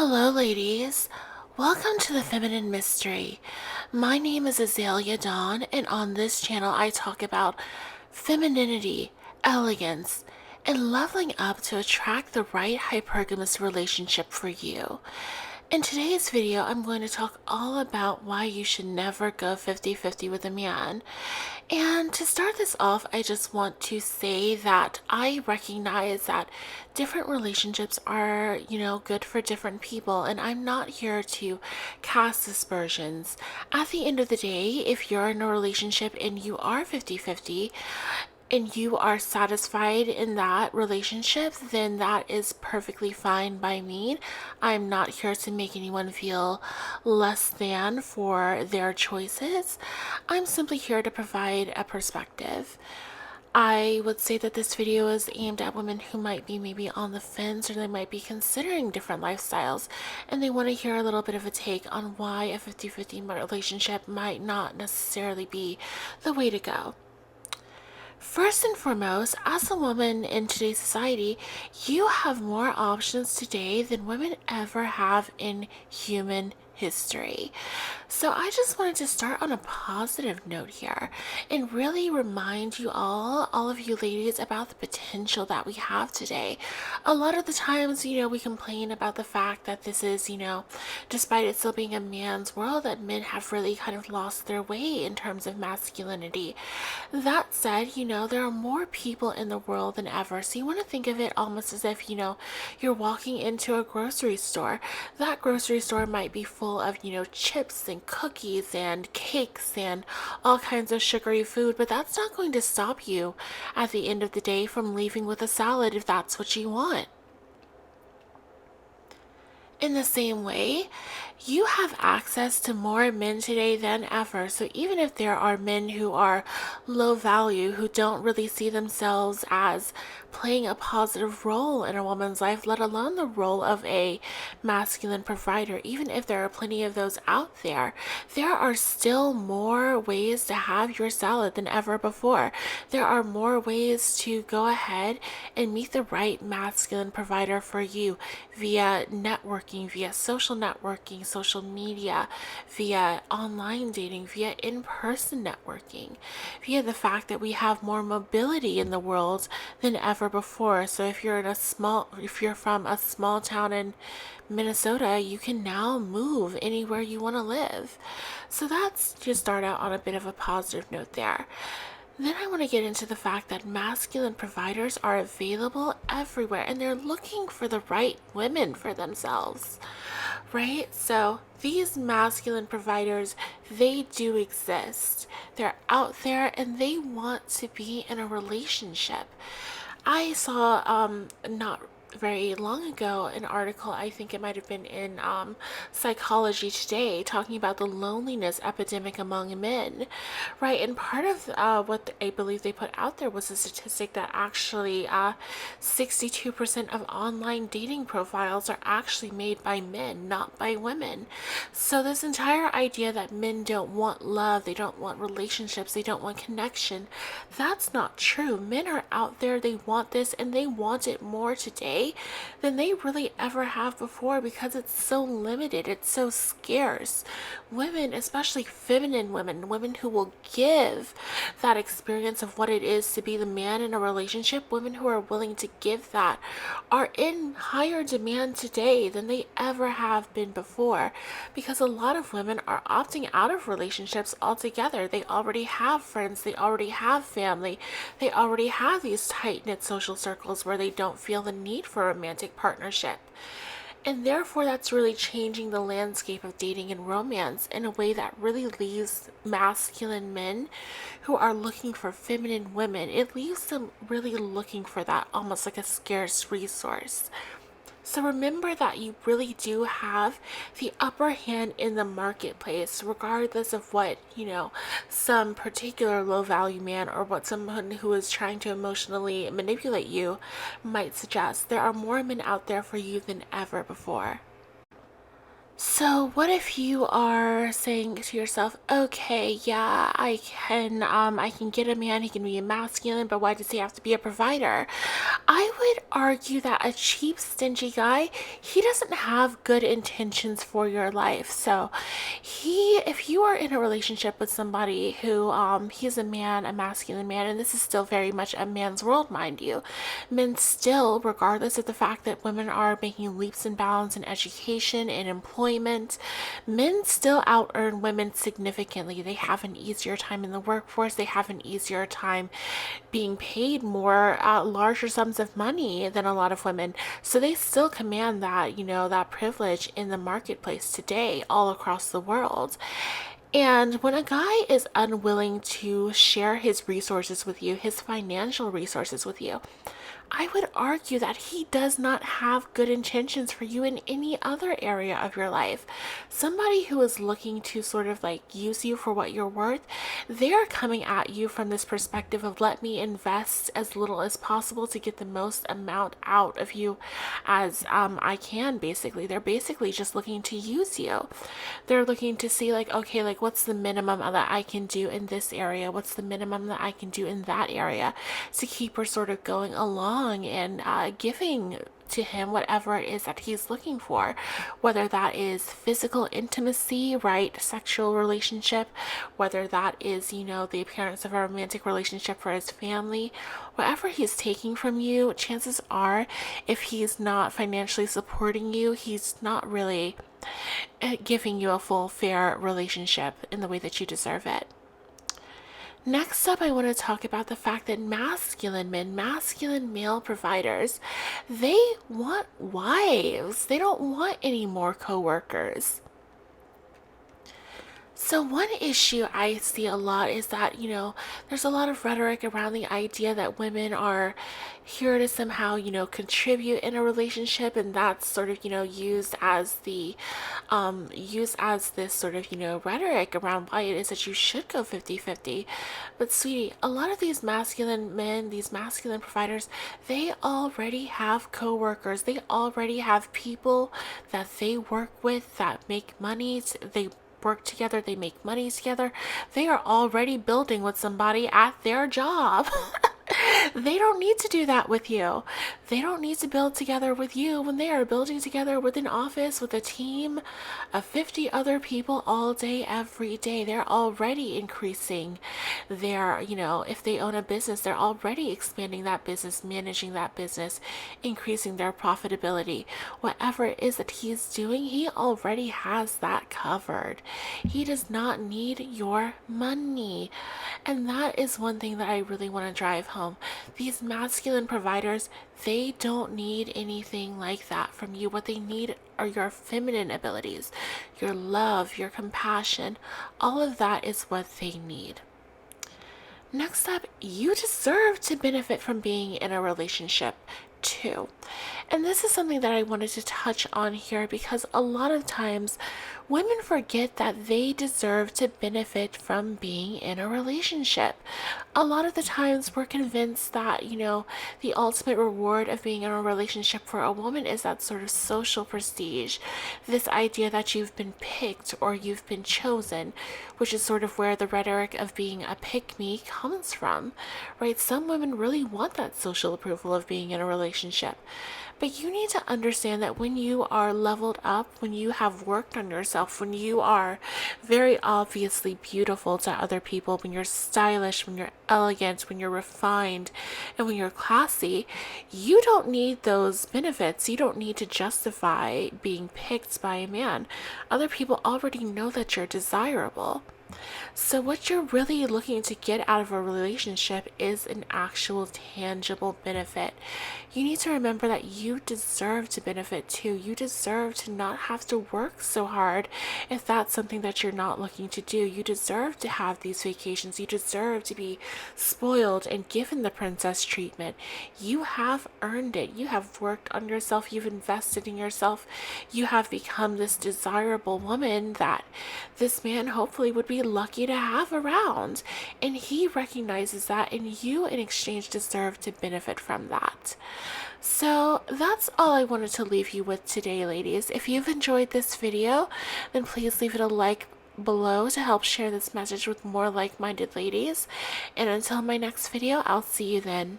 Hello, ladies. Welcome to the Feminine Mystery. My name is Azalea Dawn, and on this channel, I talk about femininity, elegance, and leveling up to attract the right hypergamous relationship for you. In today's video, I'm going to talk all about why you should never go 50-50 with a man. And to start this off, I just want to say that I recognize that different relationships are, good for different people, and I'm not here to cast aspersions. At the end of the day, if you're in a relationship and you are 50-50, and you are satisfied in that relationship, then that is perfectly fine by me. I'm not here to make anyone feel less than for their choices. I'm simply here to provide a perspective. I would say that this video is aimed at women who might be maybe on the fence, or they might be considering different lifestyles, and they want to hear a little bit of a take on why a 50-50 relationship might not necessarily be the way to go. First and foremost, as a woman in today's society, you have more options today than women ever have in human history. So I just wanted to start on a positive note here and really remind you all of you ladies, about the potential that we have today. A lot of the times, we complain about the fact that this is, despite it still being a man's world, that men have really kind of lost their way in terms of masculinity. That said, there are more people in the world than ever. So you want to think of it almost as if, you're walking into a grocery store. That grocery store might be full of, chips and cookies and cakes and all kinds of sugary food, but that's not going to stop you at the end of the day from leaving with a salad if that's what you want. In the same way, you have access to more men today than ever. So even if there are men who are low value, who don't really see themselves as playing a positive role in a woman's life, let alone the role of a masculine provider, even if there are plenty of those out there, there are still more ways to have your salad than ever before. There are more ways to go ahead and meet the right masculine provider for you via networking, via social networking, social media, via online dating, via in-person networking, via the fact that we have more mobility in the world than ever before. So if you're from a small town in Minnesota, you can now move anywhere you want to live. So that's just start out on a bit of a positive note there. Then I want to get into the fact that masculine providers are available everywhere, and they're looking for the right women for themselves, right? So these masculine providers, they do exist. They're out there and they want to be in a relationship. I saw not very long ago an article, I think it might have been in Psychology Today, talking about the loneliness epidemic among men, right? And part of what I believe they put out there was a statistic that actually 62% of online dating profiles are actually made by men, not by women. So this entire idea that men don't want love, they don't want relationships, they don't want connection, that's not true. Men are out there, they want this, and they want it more today than they really ever have before, because it's so limited, it's so scarce. Women, especially feminine women, women who will give that experience of what it is to be the man in a relationship, women who are willing to give that, are in higher demand today than they ever have been before, because a lot of women are opting out of relationships altogether. They already have friends, they already have family, they already have these tight-knit social circles where they don't feel the need for a romantic partnership. And therefore, that's really changing the landscape of dating and romance in a way that really leaves masculine men who are looking for feminine women, it leaves them really looking for that almost like a scarce resource. So remember that you really do have the upper hand in the marketplace, regardless of what, some particular low value man or what someone who is trying to emotionally manipulate you might suggest. There are more men out there for you than ever before. So what if you are saying to yourself, okay, yeah, I can get a man, he can be masculine, but why does he have to be a provider? I would argue that a cheap, stingy guy, he doesn't have good intentions for your life. So if you are in a relationship with somebody who, he's a man, a masculine man, and this is still very much a man's world, mind you, men still, regardless of the fact that women are making leaps and bounds in education and employment, men still out earn women significantly. They have an easier time in the workforce. They have an easier time being paid more, larger sums of money than a lot of women. So they still command that, that privilege in the marketplace today all across the world. And when a guy is unwilling to share his resources with you, his financial resources with you, I would argue that he does not have good intentions for you in any other area of your life. Somebody who is looking to sort of like use you for what you're worth, they're coming at you from this perspective of let me invest as little as possible to get the most amount out of you as I can, basically. They're basically just looking to use you. They're looking to see like, okay, like what's the minimum that I can do in this area? What's the minimum that I can do in that area to keep her sort of going along and giving to him whatever it is that he's looking for, whether that is physical intimacy, right, sexual relationship, whether that is, the appearance of a romantic relationship for his family, whatever he's taking from you, chances are, if he's not financially supporting you, he's not really giving you a full, fair relationship in the way that you deserve it. Next up, I want to talk about the fact that masculine men, masculine male providers, they want wives. They don't want any more coworkers. So one issue I see a lot is that, there's a lot of rhetoric around the idea that women are here to somehow, contribute in a relationship, and that's sort of, used as this sort of, rhetoric around why it is that you should go 50-50. But sweetie, a lot of these masculine men, these masculine providers, they already have coworkers. They already have people that they work with that make money. They work together, they make money together. They are already building with somebody at their job. They don't need to do that with you. They don't need to build together with you when they are building together with an office, with a team of 50 other people all day, every day. They're already increasing their, if they own a business, they're already expanding that business, managing that business, increasing their profitability. Whatever it is that he's doing, he already has that covered. He does not need your money. And that is one thing that I really want to drive home. These masculine providers, they don't need anything like that from you. What they need are your feminine abilities, your love, your compassion. All of that is what they need. Next up, you deserve to benefit from being in a relationship too. And this is something that I wanted to touch on here because a lot of times women forget that they deserve to benefit from being in a relationship. A lot of the times we're convinced that, the ultimate reward of being in a relationship for a woman is that sort of social prestige, this idea that you've been picked or you've been chosen, which is sort of where the rhetoric of being a pick-me comes from, right? Some women really want that social approval of being in a relationship. But you need to understand that when you are leveled up, when you have worked on yourself, when you are very obviously beautiful to other people, when you're stylish, when you're elegant, when you're refined, and when you're classy, you don't need those benefits. You don't need to justify being picked by a man. Other people already know that you're desirable. So what you're really looking to get out of a relationship is an actual tangible benefit. You need to remember that you deserve to benefit too. You deserve to not have to work so hard if that's something that you're not looking to do. You deserve to have these vacations. You deserve to be spoiled and given the princess treatment. You have earned it. You have worked on yourself. You've invested in yourself. You have become this desirable woman that this man hopefully would be lucky to have around. And he recognizes that, and you in exchange deserve to benefit from that. So that's all I wanted to leave you with today, ladies. If you've enjoyed this video, then please leave it a like below to help share this message with more like-minded ladies. And until my next video, I'll see you then.